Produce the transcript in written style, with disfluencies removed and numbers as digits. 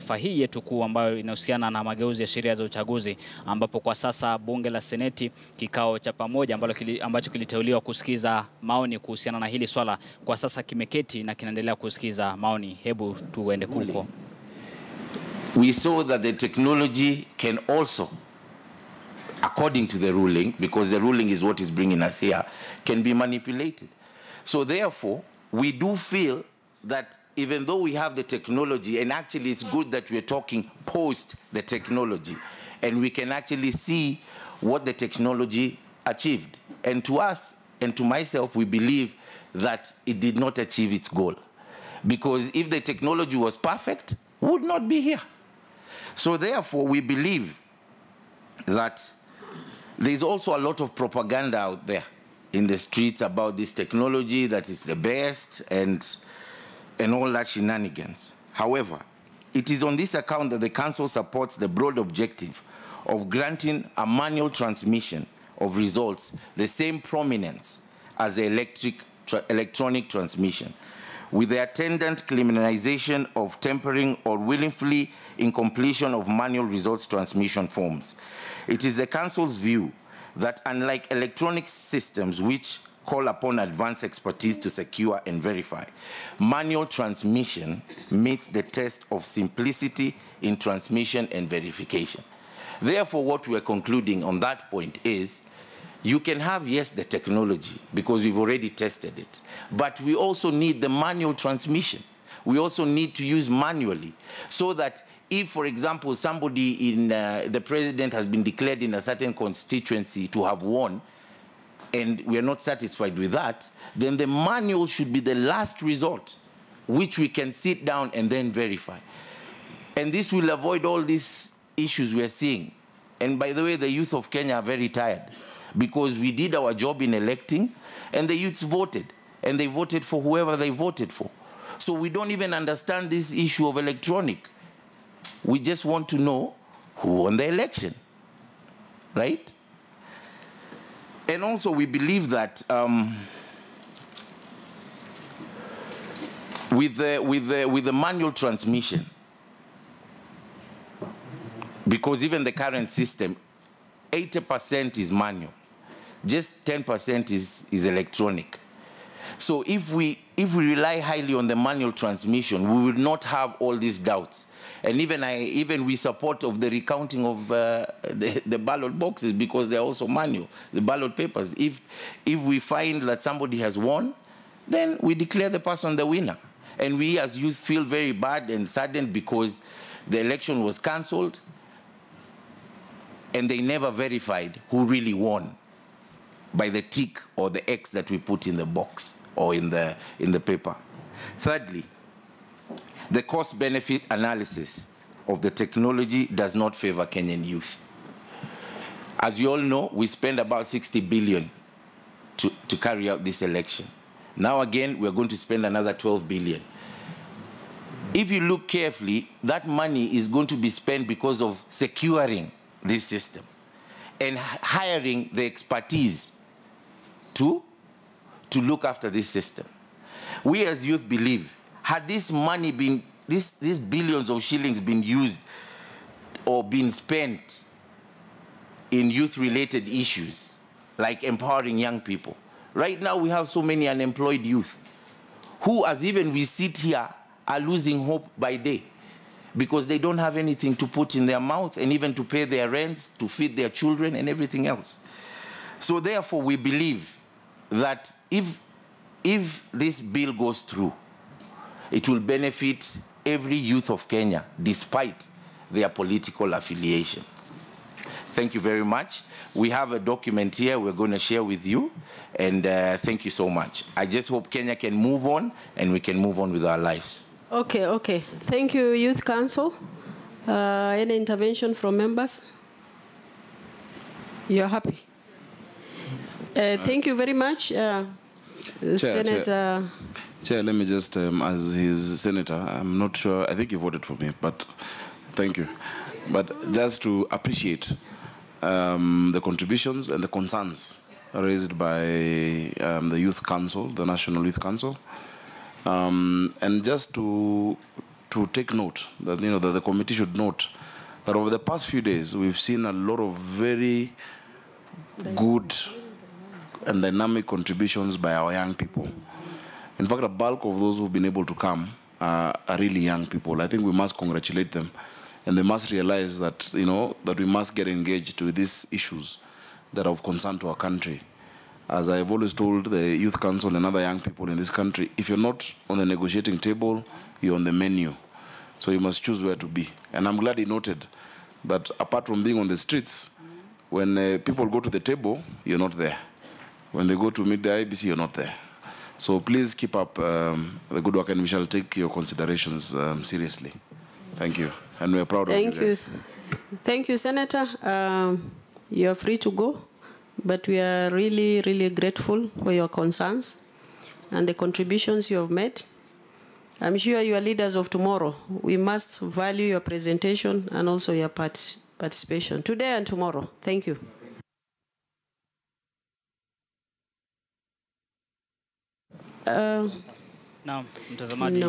taarifa hii yetu kuu ambayo inahusiana na mageuzi ya sheria za uchaguzi, ambapo kwa sasa bunge la Seneti kikao cha pamoja ambacho kiliteuliwa kusikiza maoni kuhusiana na hili swala kwa sasa kimeketi na kinaendelea kusikiza maoni. Hebu tuende huko. We saw that the technology can also, according to the ruling, because the ruling is what is bringing us here, can be manipulated. So therefore, we do feel that even though we have the technology, and actually it's good that we're talking post the technology, and we can actually see what the technology achieved. And to us, and to myself, we believe that it did not achieve its goal. Because if the technology was perfect, we would not be here. So therefore, we believe that there's also a lot of propaganda out there in the streets about this technology, that is the best, and all that shenanigans. However, it is on this account that the Council supports the broad objective of granting a manual transmission of results the same prominence as the electronic transmission, with the attendant criminalization of tampering or willfully incompletion of manual results transmission forms. It is the Council's view that unlike electronic systems which call upon advanced expertise to secure and verify, manual transmission meets the test of simplicity in transmission and verification. Therefore, what we're concluding on that point is, you can have, yes, the technology, because we've already tested it, but we also need the manual transmission. We also need to use manually, so that if, for example, somebody in the president has been declared in a certain constituency to have won, and we are not satisfied with that, then the manual should be the last resort, which we can sit down and then verify. And this will avoid all these issues we are seeing. And by the way, the youth of Kenya are very tired, because we did our job in electing, and the youths voted, and they voted for whoever they voted for. So we don't even understand this issue of electronic. We just want to know who won the election, right? And also we believe that with the manual transmission, because even the current system, 80% is manual, just 10% is electronic. So if we rely highly on the manual transmission, we will not have all these doubts. And even we support of the recounting of the ballot boxes, because they're also manual, the ballot papers. If we find that somebody has won, then we declare the person the winner. And we as youth feel very bad and saddened because the election was cancelled and they never verified who really won by the tick or the X that we put in the box or in the paper. Thirdly, the cost-benefit analysis of the technology does not favor Kenyan youth. As you all know, we spend about 60 billion to carry out this election. Now again, we're going to spend another 12 billion. If you look carefully, that money is going to be spent because of securing this system and hiring the expertise to look after this system. We as youth believe, had this money been, these billions of shillings been used or been spent in youth-related issues, like empowering young people. Right now we have so many unemployed youth who, as even we sit here, are losing hope by day because they don't have anything to put in their mouth and even to pay their rents, to feed their children and everything else. So therefore we believe that if this bill goes through, it will benefit every youth of Kenya, despite their political affiliation. Thank you very much. We have a document here we're going to share with you, and thank you so much. I just hope Kenya can move on, and we can move on with our lives. Okay. Thank you, Youth Council. Any intervention from members? You're happy? Thank you very much, Senator. Chair, let me just, as his senator, I'm not sure, I think he voted for me, but thank you. But just to appreciate the contributions and the concerns raised by the Youth Council, the National Youth Council, and just to to take note, that, you know, that the committee should note that over the past few days, we've seen a lot of very good and dynamic contributions by our young people. In fact, a bulk of those who've been able to come are really young people. I think we must congratulate them, and they must realize that, you know, that we must get engaged with these issues that are of concern to our country. As I've always told the Youth Council and other young people in this country, if you're not on the negotiating table, you're on the menu. So you must choose where to be. And I'm glad he noted that apart from being on the streets, when people go to the table, you're not there. When they go to meet the IBC, you're not there. So please keep up the good work, and we shall take your considerations seriously. Thank you. And we're proud of you guys. Thank you, Senator. You're free to go, but we are really, really grateful for your concerns and the contributions you have made. I'm sure you are leaders of tomorrow. We must value your presentation and also your participation today and tomorrow. Thank you. Naam, mtazamaji.